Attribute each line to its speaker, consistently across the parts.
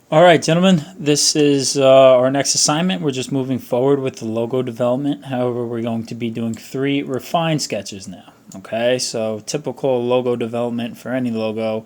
Speaker 1: All right, gentlemen, this is our next assignment. We're just moving forward with the logo development. However, we're going to be doing 3 refined sketches now. Okay, so typical logo development for any logo,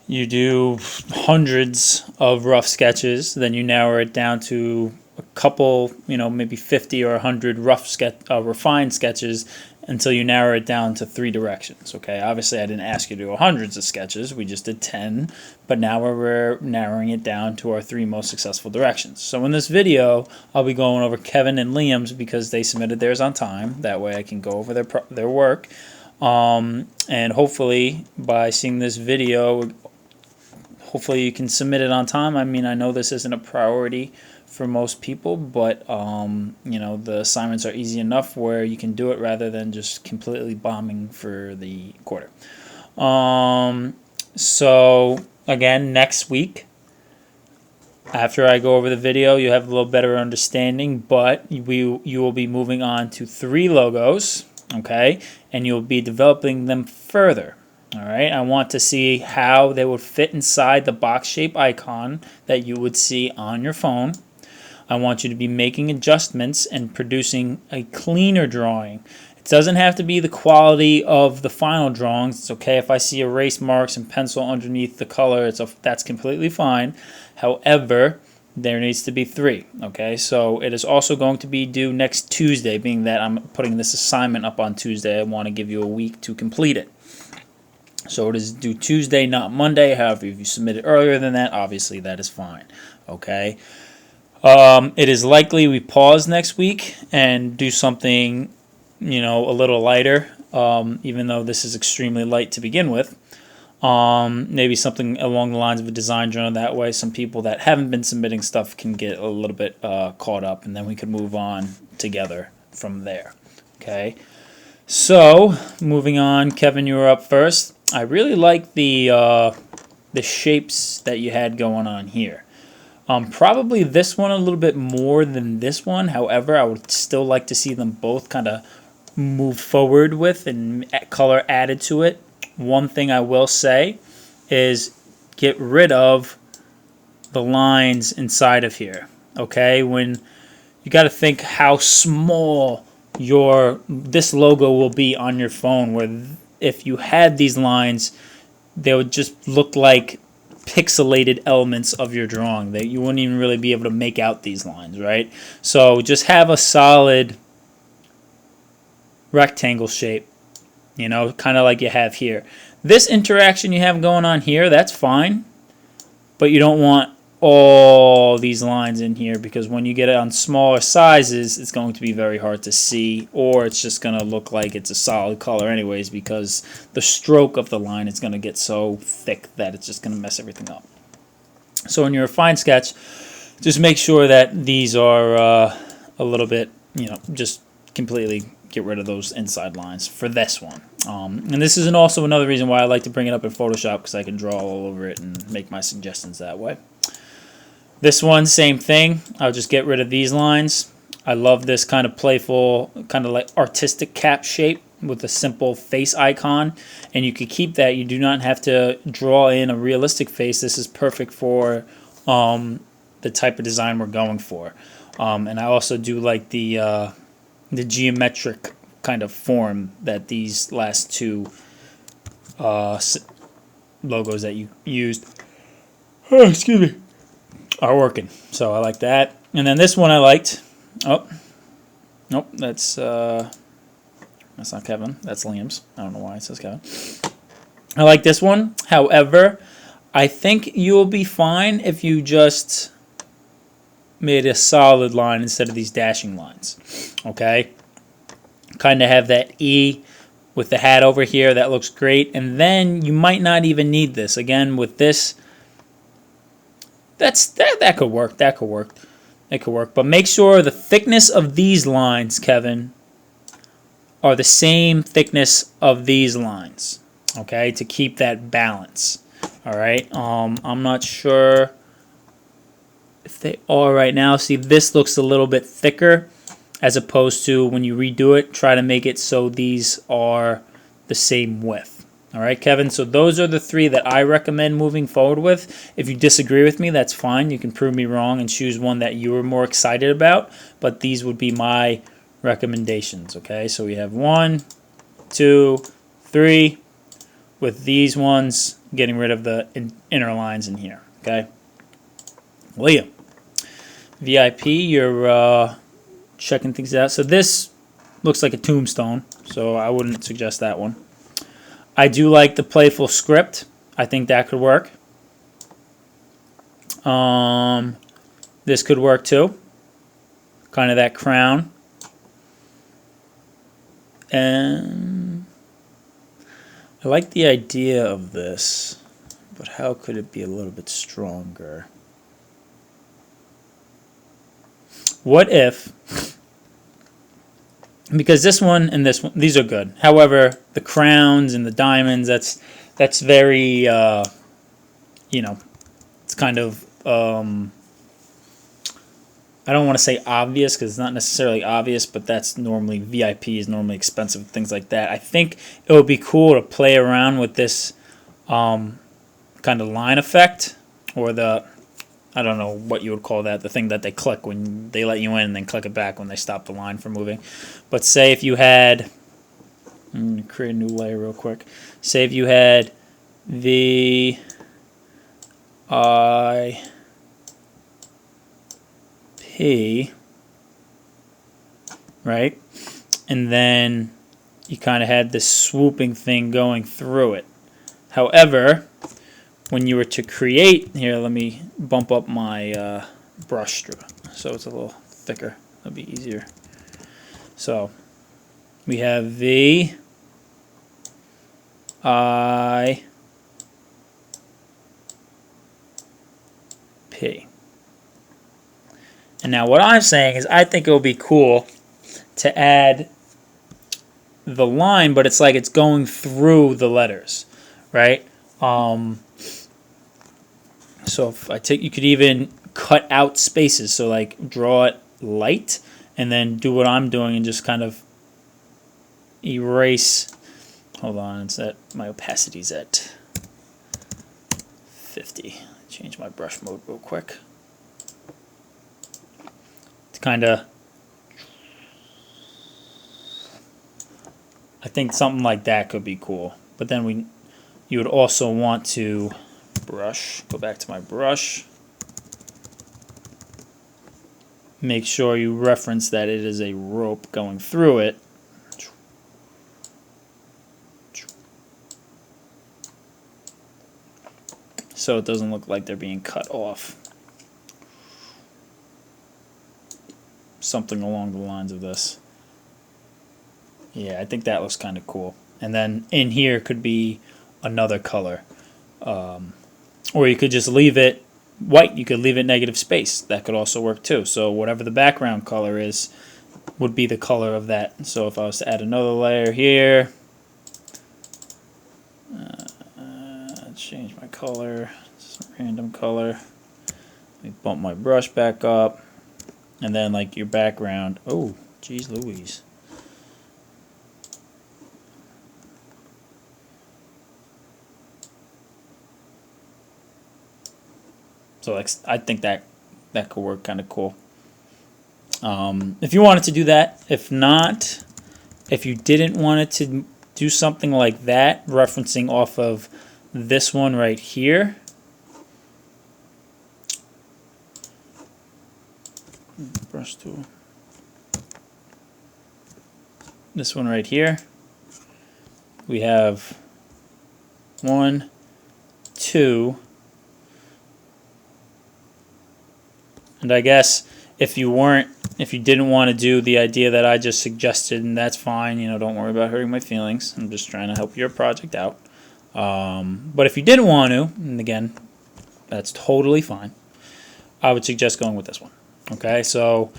Speaker 1: you do hundreds of rough sketches, then you narrow it down to a couple, maybe 50 or 100 refined sketches until you narrow it down to 3 directions. Okay, obviously I didn't ask you to do hundreds of sketches, we just did 10, but now we're narrowing it down to our 3 most successful directions. So in this video, I'll be going over Kevin and Liam's because they submitted theirs on time. That way I can go over their work. And hopefully by seeing this video, hopefully you can submit it on time. I mean, I know this isn't a priority for most people, but the assignments are easy enough where you can do it rather than just completely bombing for the quarter. So again, next week, after I go over the video, you have a little better understanding, but you will be moving on to 3 logos, okay, and you'll be developing them further. All right, I want to see how they would fit inside the box shape icon that you would see on your phone. I want you to be making adjustments and producing a cleaner drawing. It doesn't have to be the quality of the final drawings. It's okay if I see erase marks and pencil underneath the color. That's completely fine. However, there needs to be 3. Okay, so it is also going to be due next Tuesday, being that I'm putting this assignment up on Tuesday. I want to give you a week to complete it. So it is due Tuesday, not Monday. However, if you submit it earlier than that, obviously that is fine. Okay. It is likely we pause next week and do something, a little lighter, even though this is extremely light to begin with. Maybe something along the lines of a design journal. That way some people that haven't been submitting stuff can get a little bit caught up, and then we can move on together from there. Okay. So, moving on, Kevin, you were up first. I really like the shapes that you had going on here. Probably this one a little bit more than this one. However, I would still like to see them both kind of move forward with and color added to it. One thing I will say is get rid of the lines inside of here. Okay, when you got to think how small this logo will be on your phone, where if you had these lines, they would just look like pixelated elements of your drawing that you wouldn't even really be able to make out these lines, right? So just have a solid rectangle shape, kind of like you have here. This interaction you have going on here, that's fine, but you don't want all these lines in here, because when you get it on smaller sizes, it's going to be very hard to see, or it's just going to look like it's a solid color anyways, because the stroke of the line is going to get so thick that it's just going to mess everything up. So in your refined sketch, just make sure that these are a little bit, just completely get rid of those inside lines for this one. And this is also another reason why I like to bring it up in Photoshop, because I can draw all over it and make my suggestions that way. This one, same thing. I'll just get rid of these lines. I love this kind of playful, kind of like artistic cap shape with a simple face icon. And you could keep that. You do not have to draw in a realistic face. This is perfect for the type of design we're going for. And I also do like the geometric kind of form that these last 2 logos that you used. Oh, excuse me. Are working, so I like that. And then this one I liked. Oh, nope, that's not Kevin. That's Liam's. I don't know why it says Kevin. I like this one. However, I think you'll be fine if you just made a solid line instead of these dashing lines. Okay, kind of have that E with the hat over here. That looks great. And then you might not even need this. Again, with this, that could work. That could work. It could work. But make sure the thickness of these lines, Kevin, are the same thickness of these lines. Okay, to keep that balance. All right. I'm not sure if they are right now. See, this looks a little bit thicker, as opposed to when you redo it, try to make it so these are the same width. All right, Kevin. So those are the 3 that I recommend moving forward with. If you disagree with me, that's fine. You can prove me wrong and choose one that you were more excited about. But these would be my recommendations. Okay, so we have 1, 2, 3. With these ones, getting rid of the inner lines in here. Okay, William, VIP, you're checking things out. So this looks like a tombstone, so I wouldn't suggest that one. I do like the playful script. I think that could work. This could work too. Kind of that crown. And I like the idea of this, but how could it be a little bit stronger? What if, because this one and this one, these are good. However, the crowns and the diamonds, that's very, you know, it's kind of, I don't want to say obvious because it's not necessarily obvious, but that's normally, VIP is normally expensive, things like that. I think it would be cool to play around with this kind of line effect, or the, I don't know what you would call that, the thing that they click when they let you in and then click it back when they stop the line from moving. But say if you had, I'm going to create a new layer real quick. Say if you had VIP, right? And then you kind of had this swooping thing going through it. However, when you were to create, here, let me bump up my brush stroke so it's a little thicker. That'll be easier. So we have V, I, P. And now what I'm saying is I think it would be cool to add the line, but it's like it's going through the letters, right? So if I take, you could even cut out spaces. So like draw it light and then do what I'm doing and just kind of erase. Hold on, it's at, my opacity's at 50. Change my brush mode real quick. To kind of, I think something like that could be cool. But then you would also want to brush, go back to my brush, make sure you reference that it is a rope going through it. So it doesn't look like they're being cut off. Something along the lines of this. Yeah, I think that looks kind of cool. And then in here could be another color. Or you could just leave it white. You could leave it negative space. That could also work too. So whatever the background color is would be the color of that. So if I was to add another layer here, change my color, some random color. Let me bump my brush back up. And then like your background, oh, geez Louise. So I think that could work kind of cool. If you wanted to do that, if not, if you didn't want it to do something like that, referencing off of this one right here. Brush tool. This one right here. We have 1, 2. And I guess if you didn't want to do the idea that I just suggested, and that's fine, you know, don't worry about hurting my feelings. I'm just trying to help your project out. But if you didn't want to, and again, that's totally fine, I would suggest going with this one. Okay, so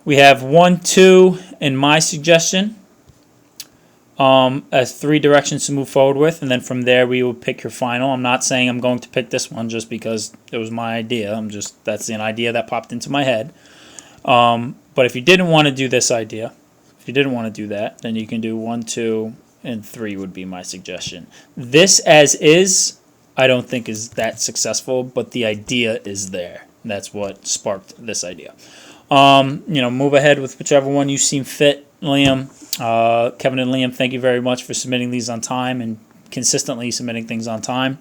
Speaker 1: we have 1, 2 in my suggestion as 3 directions to move forward with, and then from there we will pick your final. I'm not saying I'm going to pick this one just because it was my idea. That's an idea that popped into my head. But if you didn't want to do this idea, if you didn't want to do that, then you can do 1, 2, and 3 would be my suggestion. This as is, I don't think is that successful, but the idea is there. That's what sparked this idea. Move ahead with whichever one you seem fit, Liam. Kevin and Liam, thank you very much for submitting these on time and consistently submitting things on time.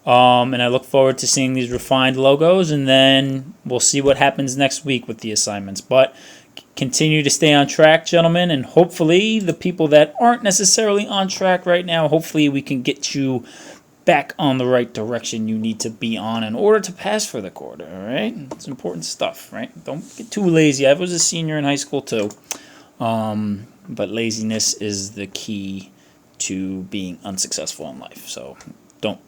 Speaker 1: And I look forward to seeing these refined logos, and then we'll see what happens next week with the assignments. But continue to stay on track, gentlemen, and hopefully the people that aren't necessarily on track right now, hopefully we can get you back on the right direction you need to be on in order to pass for the quarter, all right? It's important stuff, right? Don't get too lazy. I was a senior in high school too, but laziness is the key to being unsuccessful in life, so don't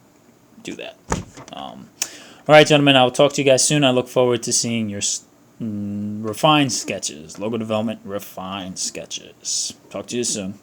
Speaker 1: do that. All right, gentlemen, I will talk to you guys soon. I look forward to seeing your refined sketches, logo development refined sketches. Talk to you soon.